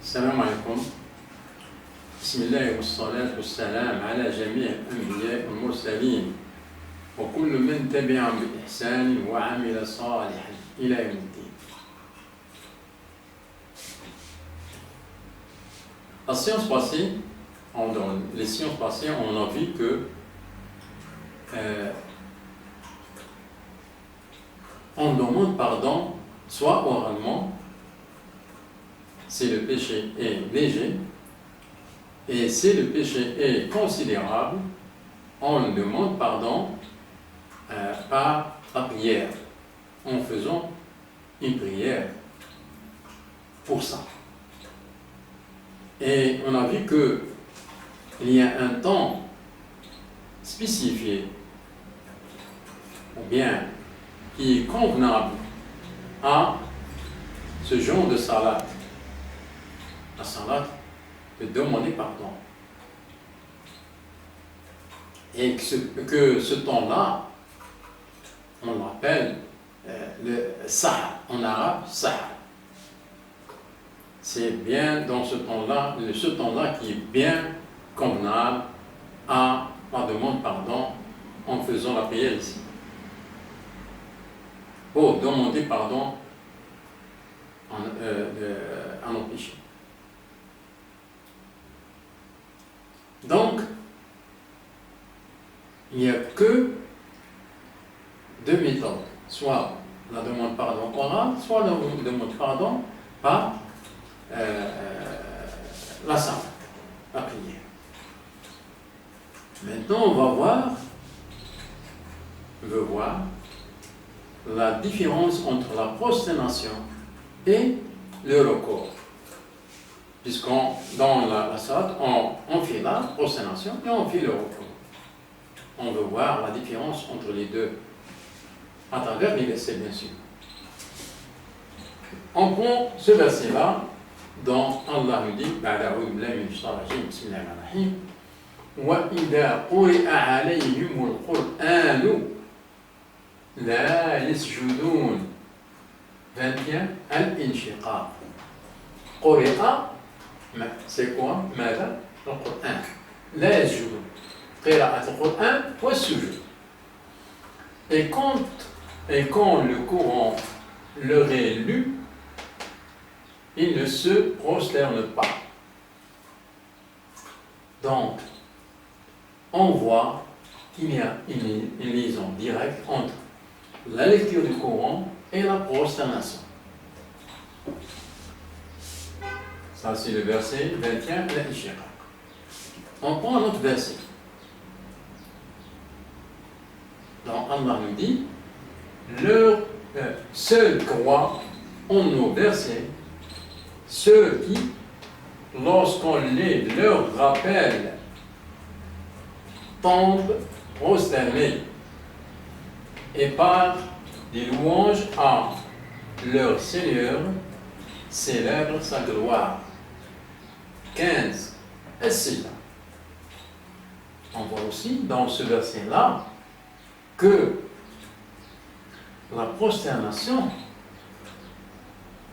السلام عليكم. بسم الله والصلاة والسلام على جميع الأنبياء والمرسلين وكل من تبعهم بإحسان وعمل صالحا إلى يوم الدين. La séance passée, dans les séances passées, on a vu que on demande pardon soit oralement, si le péché est léger, et si le péché est considérable, on demande pardon par la prière, en faisant une prière pour ça. Et on a vu qu'il y a un temps spécifié, ou bien qui est convenable à ce genre de salade. La salade de demander pardon. Et que ce temps-là, on l'appelle le sahar, en arabe, sahar. C'est bien dans ce temps-là qui est bien convenable à la demande pardon en faisant la prière ici. Pour demander pardon à nos péchés. Donc, il n'y a que deux méthodes, soit la demande pardon orale, soit la demande pardon par la salle, la prière. Maintenant, on va voir la différence entre la prosternation et le recours. Puisqu'on, dans la salle, on fait la prosternation et on fait le recours. On veut voir la différence entre les deux, à travers les versets, bien sûr. On prend ce verset-là, dont Allah nous dit, وَإِذَا قُرِئَ عَلَيْهِمُ الْقُرْآنُ لَا يَسْجُدُونَ 21 الانشقاق. قُرِئَ c'est quoi? ماذا؟ القرآن. لا يسجدون. قراءة القرآن والسجود. Et quand le Coran leur est lu, il ne se prosterne pas. Donc, on voit qu'il y a une liaison directe entre la lecture du Coran et la prosternation. Ça, c'est le verset 21, l'Ishaq. On prend un autre verset. Donc, Allah nous dit, seuls croient en nos versets ceux qui, lorsqu'on les leur rappelle, tombent prosternés et par des louanges à leur Seigneur célèbrent sa gloire. 15. Ainsi, on voit aussi dans ce verset-là que la prosternation,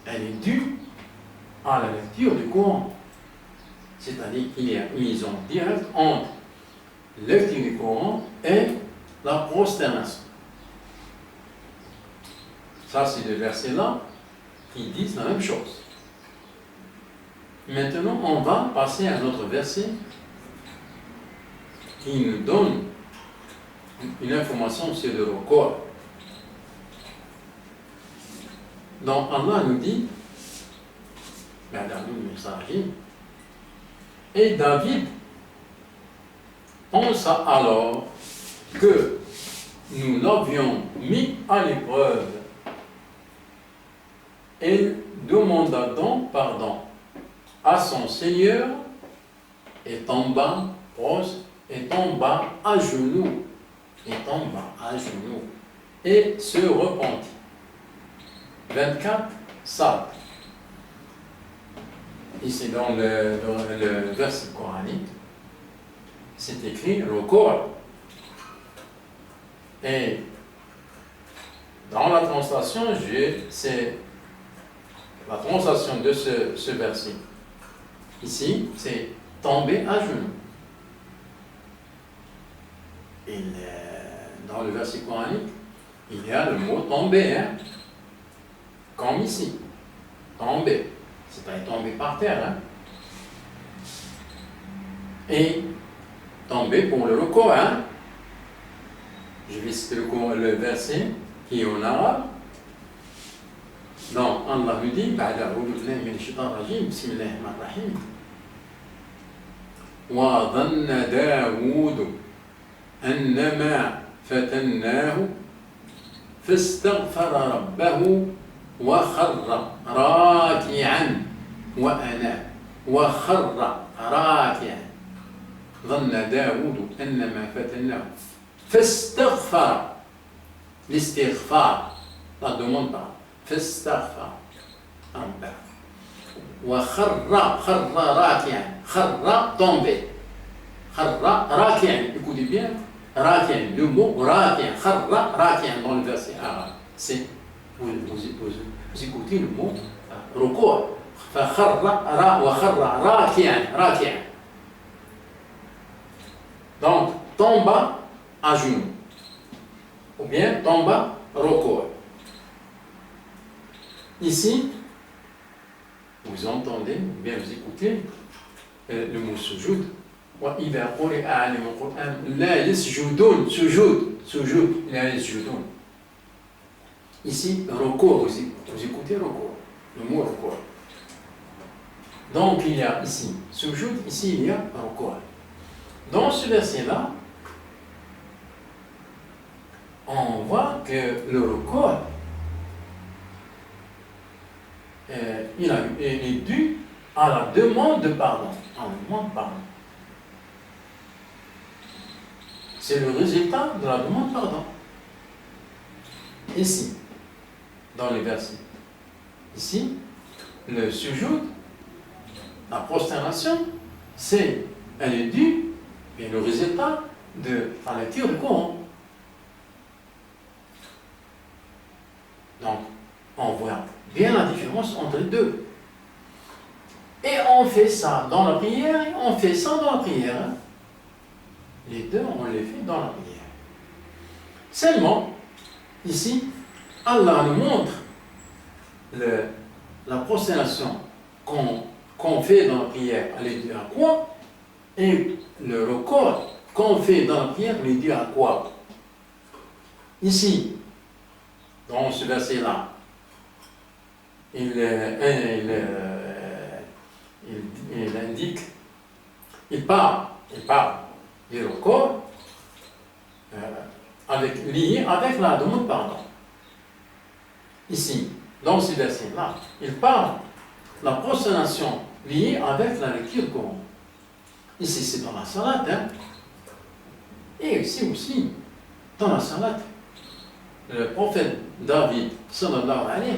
elle est due à la lecture du Coran. C'est-à-dire qu'il y a une liaison directe entre la lecture du Coran et la prosternation. Ça, c'est des versets-là qui disent la même chose. Maintenant, on va passer à un autre verset qui nous donne une information sur le recours. Donc, Allah nous dit, et David pensa alors que nous l'avions mis à l'épreuve et demanda donc pardon à son Seigneur et tomba à genoux, et se repentit. 24, Sad. Ici dans le verset coranique, c'est écrit recours. Et dans la translation, c'est la translation de ce verset. Ici, c'est tomber à genoux. Dans le verset coranique, il y a le mot tomber, hein, comme ici. Tomber. C'est-à-dire tomber par terre. Hein. Et tomber pour le recours. Hein. Je vais citer le verset qui est en arabe. Donc, Allah nous dit, Bismillahirrahmanirrahim. Wa dhanna Daoud annama fatannahu fastaghfara rabbahu wa kharra raki'an wa ana wa kharra raki'an. Dhanna Daoud annama fatannahu fastaghfara. L'istighfar, la demande pas. فاستغفر ربه وخر راكعا خر tombé خر راكعا écoutez bien راكعا le mot راكعا خر راكعا dans le verset arabe c'est vous écoutez le mot ركوع فخر وخر راكعا donc tomba à genoux ou bien tomba ركوع. Ici, vous entendez, ou bien vous écoutez le mot sujoud. وَإِذَا قُرِئَ عَلَيْهِمُ الْقُرْآنُ لَا يَسْجُدُونَ sujoud, لَا يَسْجُدُونَ. Ici, recours, vous écoutez recours, le mot recours. Donc il y a ici sujoud, ici il y a recours. Dans ce verset-là, on voit que le recours il est dû à la demande de pardon. C'est le résultat de la demande de pardon. Ici, dans les versets. Ici, le sujoud, la prosternation, elle est due, et le résultat de la lecture du Coran. Donc, on voit bien la différence entre les deux. Et on fait ça dans la prière, et on fait ça dans la prière. Hein. Les deux, on les fait dans la prière. Seulement, ici, Allah nous montre la prosternation qu'on fait dans la prière, elle est due à quoi? Et le recours qu'on fait dans la prière, elle est due à quoi? Ici, dans ce verset-là, il indique, il parle du recours lié avec la demande de pardon. Ici, dans ce verset-là, il parle de la prosternation liée avec la lecture du Coran. Ici, c'est dans la salade, hein. Et ici aussi, dans la salade, le prophète David, sallallahu alayhi,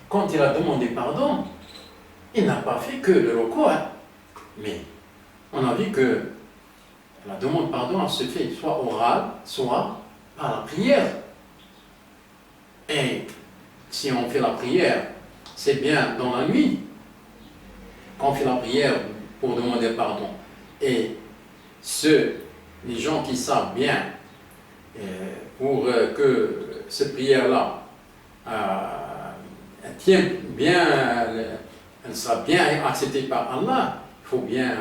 quand il a demandé pardon, il n'a pas fait que le recours, hein. Mais on a vu que la demande de pardon se fait soit orale, soit par la prière. Et si on fait la prière, c'est bien dans la nuit qu'on fait la prière pour demander pardon. Et les gens qui savent bien, pour que cette prière-là tienne bien, elle sera bien acceptée par Allah, il faut bien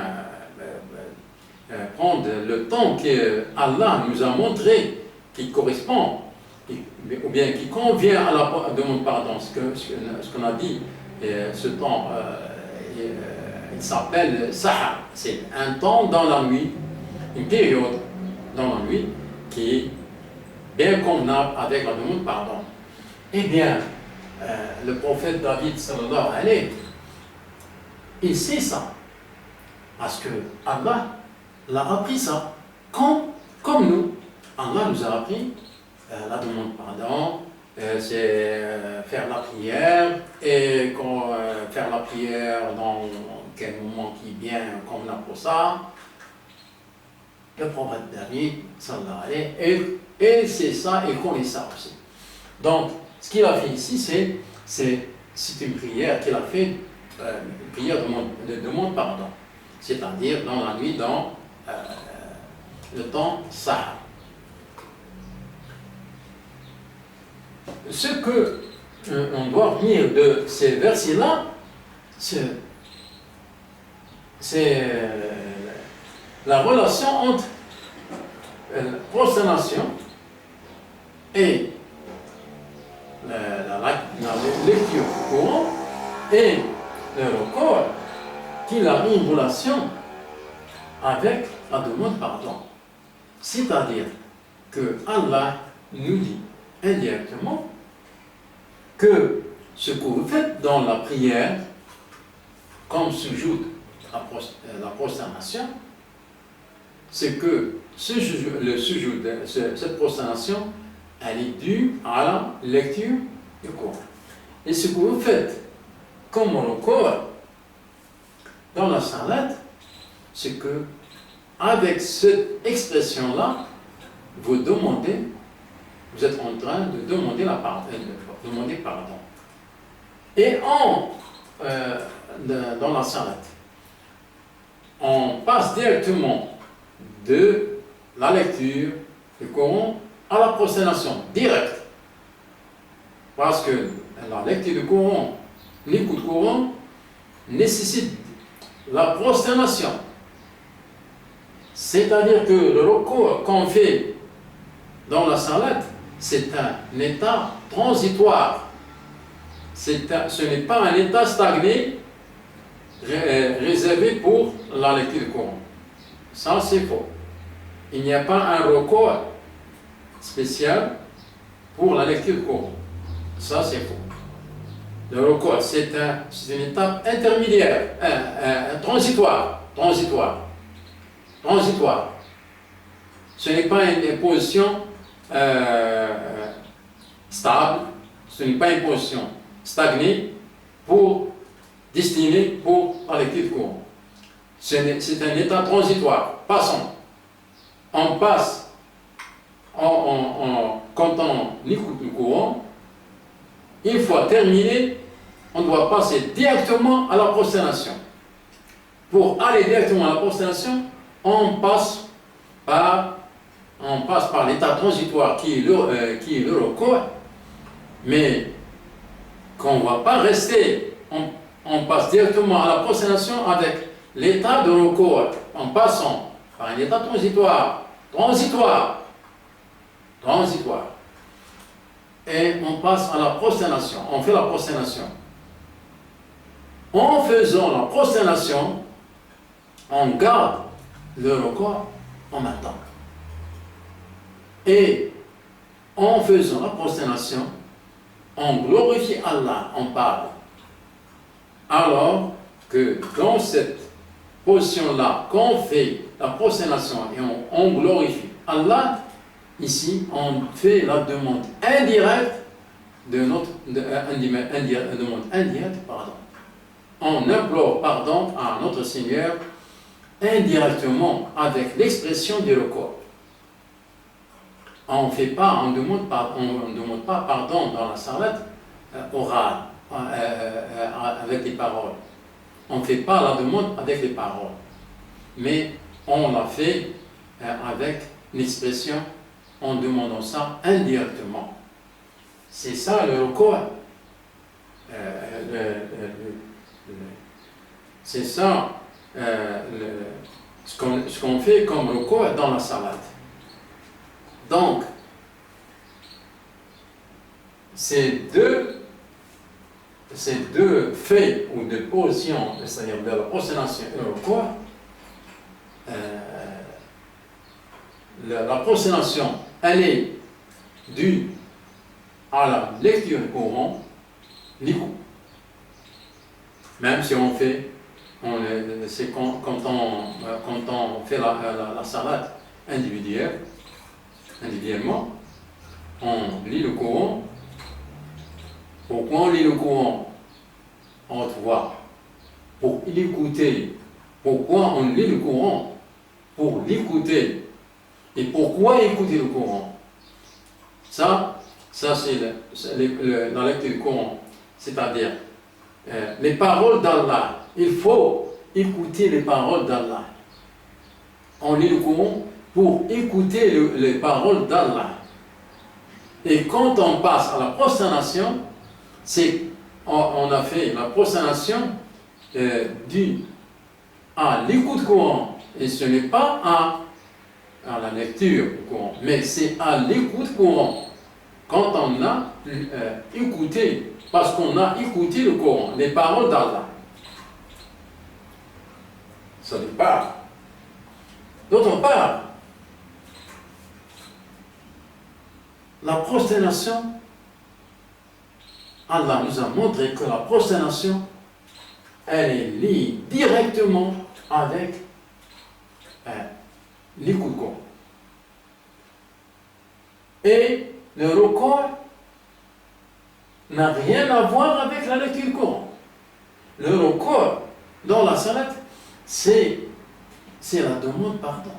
prendre le temps que Allah nous a montré qui correspond ou bien qui convient à la demande de pardon. Ce qu'on a dit, ce temps, il s'appelle Sahar. C'est un temps dans la nuit, une période dans la nuit qui est bien convenable avec la demande de pardon. Eh bien, le prophète David, sallallahu alayhi, il sait ça. Parce que Allah l'a appris ça. Comme nous, Allah nous a appris la demande de pardon, c'est faire la prière, et faire la prière dans quel moment qui est bien convenable pour ça. Le prophète David, sallallahu alayhi, et c'est ça, et connaît ça aussi. Donc, ce qu'il a fait ici, c'est une prière qu'il a fait une prière de demande pardon, c'est-à-dire dans la nuit, dans le temps Sahar. Ce que on doit retenir de ces versets-là, c'est la relation entre la prosternation et la lecture du Coran et le recours, qu'il a une relation avec la demande pardon. C'est-à-dire que Allah nous dit indirectement que ce que vous faites dans la prière, comme sujoud, la prosternation, c'est que cette prosternation, elle est due à la lecture du Coran. Et ce que vous faites comme au Coran, dans la salat, c'est que avec cette expression-là, vous êtes en train de demander pardon. Et dans la salat, on passe directement de la lecture du Coran à la prosternation, directe. Parce que la lecture du Coran, l'écoute du Coran, nécessite la prosternation. C'est-à-dire que le recours qu'on fait dans la salat, c'est un état transitoire. Ce n'est pas un état stagné réservé pour la lecture du Coran. Ça, c'est faux. Il n'y a pas un recours spécial pour la lecture du Coran. Ça, c'est faux. Le recours, c'est une étape intermédiaire, transitoire. Ce n'est pas une position stable, ce n'est pas une position stagnée destinée pour la lecture du Coran. C'est un état transitoire. Passons. On passe, quand on écoute le Coran, une fois terminé, on doit passer directement à la prosternation. Pour aller directement à la prosternation, on passe par l'état transitoire qui est le recours, mais qu'on ne va pas rester, on passe directement à la prosternation avec l'état de recours, en passant par un état transitoire, et on passe à la prosternation, on fait la prosternation. En faisant la prosternation, on garde le recours en même temps. Et en faisant la prosternation, on glorifie Allah, on parle. Alors que dans cette position-là, quand on fait la prosternation et on glorifie Allah, ici, on fait la demande indirecte pardon. On implore pardon à notre Seigneur indirectement avec l'expression du recours. On ne demande pas pardon dans la salat orale, avec les paroles. On ne fait pas la demande avec les paroles, mais on la fait avec l'expression en demandant ça indirectement. C'est ça le recours. C'est ça ce qu'on fait comme recours dans la salat. Donc, ces deux faits ou deux positions, c'est-à-dire de la prosternation et le recours, la prosternation, elle est due à la lecture du Coran, l'écoute. Même si on fait, c'est quand on fait la salat individuellement, on lit le Coran. Pourquoi on lit le Coran en voix? Pour l'écouter. Pourquoi on lit le Coran? Pour l'écouter. Et pourquoi écouter le Coran? Ça c'est la lecture du Coran. C'est-à-dire, les paroles d'Allah. Il faut écouter les paroles d'Allah. On lit le Coran pour écouter les paroles d'Allah. Et quand on passe à la prosternation, on a fait la prosternation due à l'écoute du Coran. Et ce n'est pas à la lecture du Coran, mais c'est à l'écoute du Coran. Quand on a écouté, parce qu'on a écouté le Coran, les paroles d'Allah. Ça n'est pas. D'autre part, la prosternation, Allah nous a montré que la prosternation, elle est liée directement avec l'écoute du Coran. Et le recours n'a rien à voir avec la lecture du Coran. Le recours dans la salat, c'est la demande pardon.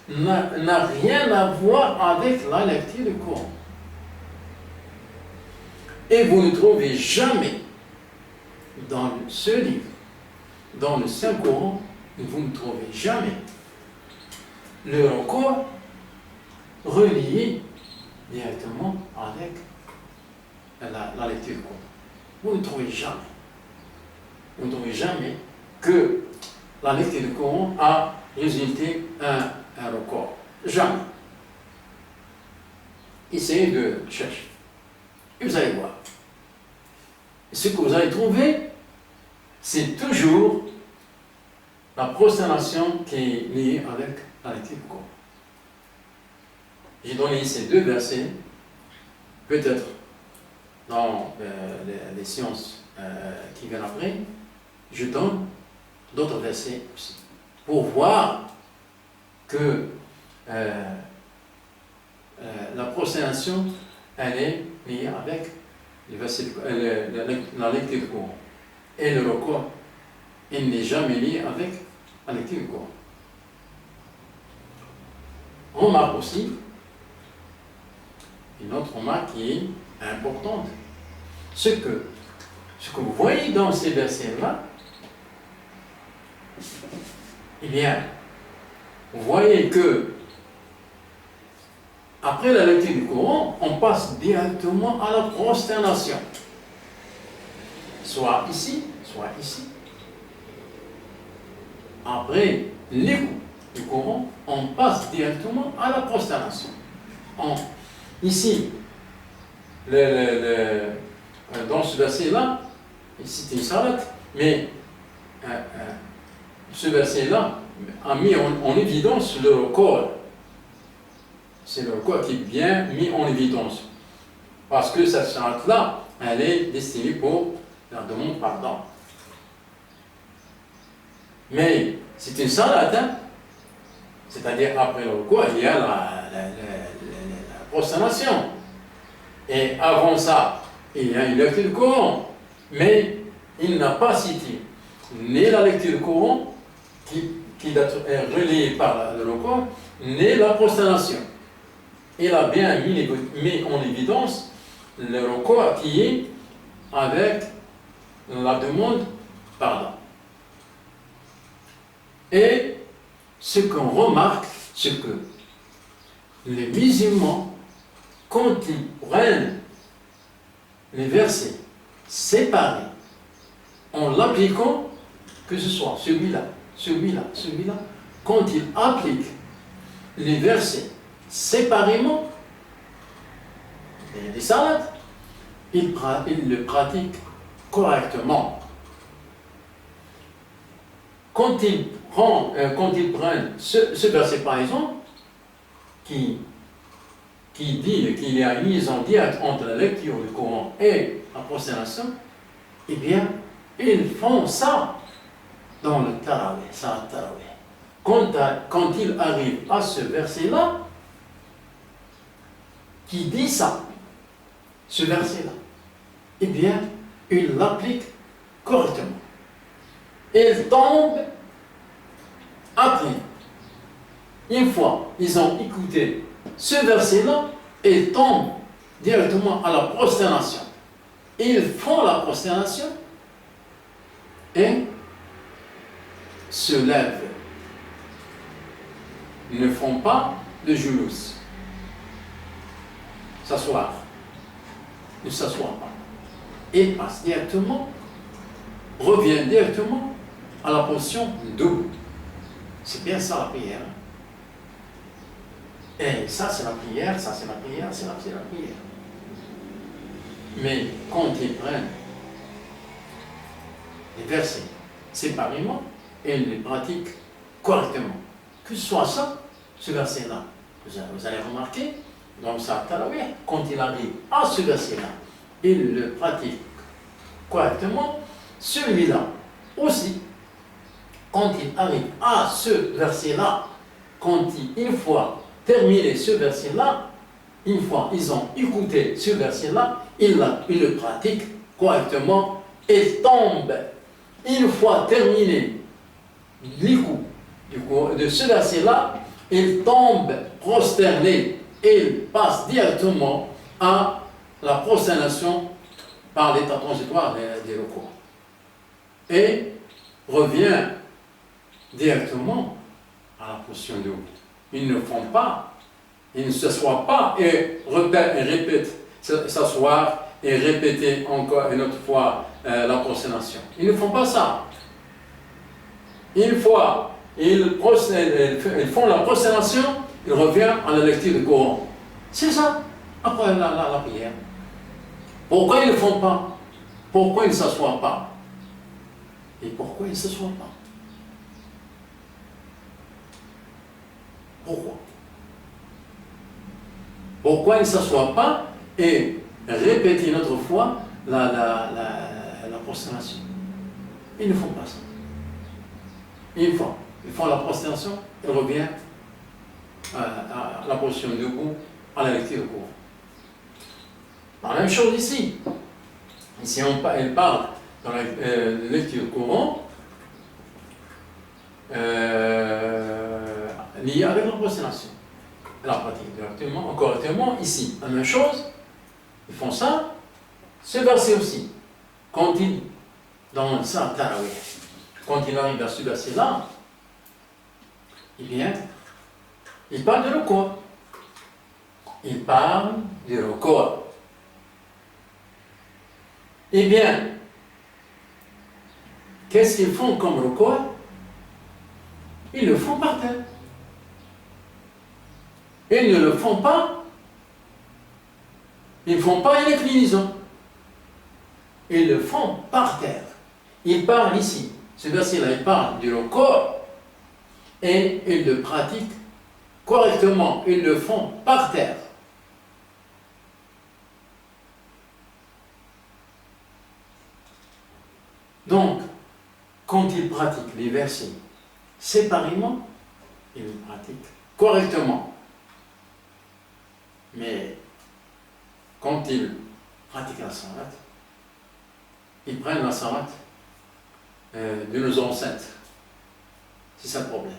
N'a rien à voir avec la lecture du Coran. Et vous ne trouvez jamais dans ce livre, dans le Saint-Coran, vous ne trouvez jamais le recours relié directement avec la lecture du Coran. Vous ne trouvez jamais. Vous ne trouvez jamais que la lecture du Coran a résulté un record. Jamais. Essayez de chercher. Et vous allez voir. Et ce que vous allez trouver, c'est toujours la prosternation qui est liée avec la lecture du Coran. J'ai donné ces deux versets, peut-être dans les séances qui viennent après, je donne d'autres versets aussi, pour voir que la prosternation, elle est liée avec les versets, la lecture du Coran. Et le recours, il n'est jamais lié avec la lecture du Coran. On remarque aussi une autre remarque qui est importante. Ce que vous voyez dans ces versets-là, eh bien, vous voyez que après la lecture du Coran, on passe directement à la prosternation. Soit ici, soit ici. Après l'écoute du Coran, on passe directement à la prosternation. Ici, dans ce verset-là, c'était une salat, mais ce verset-là a mis en évidence le corps. C'est le corps qui est bien mis en évidence. Parce que cette salat-là, elle est destinée pour la demande pardon. Mais c'est une salat, hein? C'est-à-dire après le corps, il y a la prosternation. Et avant ça, il y a une lecture du Coran. Mais il n'a pas cité ni la lecture du Coran, qui est reliée par le Coran, ni la prosternation. Il a bien mis en évidence le recours qui est avec la demande pardon. Et ce qu'on remarque, c'est que les musulmans, quand ils prennent les versets séparés, en l'appliquant, que ce soit celui-là, quand ils appliquent les versets séparément, les salades, ils le pratiquent correctement. Quand ils prennent ce verset par exemple, qui dit qu'il y a une liaison directe entre la lecture du Coran et la prosternation, eh bien, ils font ça dans le Tarawih, ça Tarawih. Quand ils arrivent à ce verset-là, qui dit ça, ce verset-là, eh bien, ils l'appliquent correctement. Ils tombent après. Une fois ils ont écouté ce verset-là, ils tombent directement à la prosternation. ils font la prosternation et se lèvent. Ils ne font pas de julus. S'asseoir. Ne s'assoient pas. Et passent directement, reviennent directement à la position debout. C'est bien ça la prière. Et ça c'est la prière, ça c'est la prière, c'est la prière. Mais quand ils prennent les versets séparément et ils les pratiquent correctement, que ce soit ça, ce verset-là, vous allez remarquer, dans sa tarawih, quand il arrive à ce verset-là, il le pratique correctement, celui-là aussi, quand il arrive à ce verset-là, une fois terminé ce verset-là, une fois ils ont écouté ce verset-là, ils le pratiquent correctement et tombent. Une fois terminé l'écoute de ce verset-là, ils tombent prosternés et ils passent directement à la prosternation par l'état transitoire des recours. Et revient directement à la position de haut. Ils ne font pas, ils ne s'assoient pas et répètent s'asseoir et répéter encore une autre fois la prosternation. Ils ne font pas ça. Une fois ils font la prosternation, ils reviennent à la lecture du Coran. C'est ça, après la prière. Pourquoi ils ne le font pas? Pourquoi ils ne s'assoient pas? Et pourquoi ils ne s'assoient pas? Pourquoi? Pourquoi ils ne s'assoient pas et répéter une autre fois la prosternation? Ils ne font pas ça. Une fois, ils font la prosternation, ils reviennent à la position debout, à la lecture du Coran. La même chose ici. Ici, elle parle dans la lecture du Coran liée avec la prosternation. La pratique directement, correctement, ici. La même chose, ils font ça, ce verset aussi. Quand il, dans ça, quand il arrive à ce verset-là, eh bien, il parle de recours. Il parle du recours. Eh bien, qu'est-ce qu'ils font comme recours? Ils le font par terre. Ils ne le font pas. Ils ne font pas une inclinaison. Ils le font par terre. Ils parlent ici. Ce verset-là, il parle du recours et ils le pratiquent correctement. Ils le font par terre. Donc, quand ils pratiquent les versets séparément, ils le pratiquent correctement. Mais quand ils pratiquent la salat, ils prennent la salat de nos ancêtres. C'est ça le problème.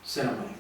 C'est la manière.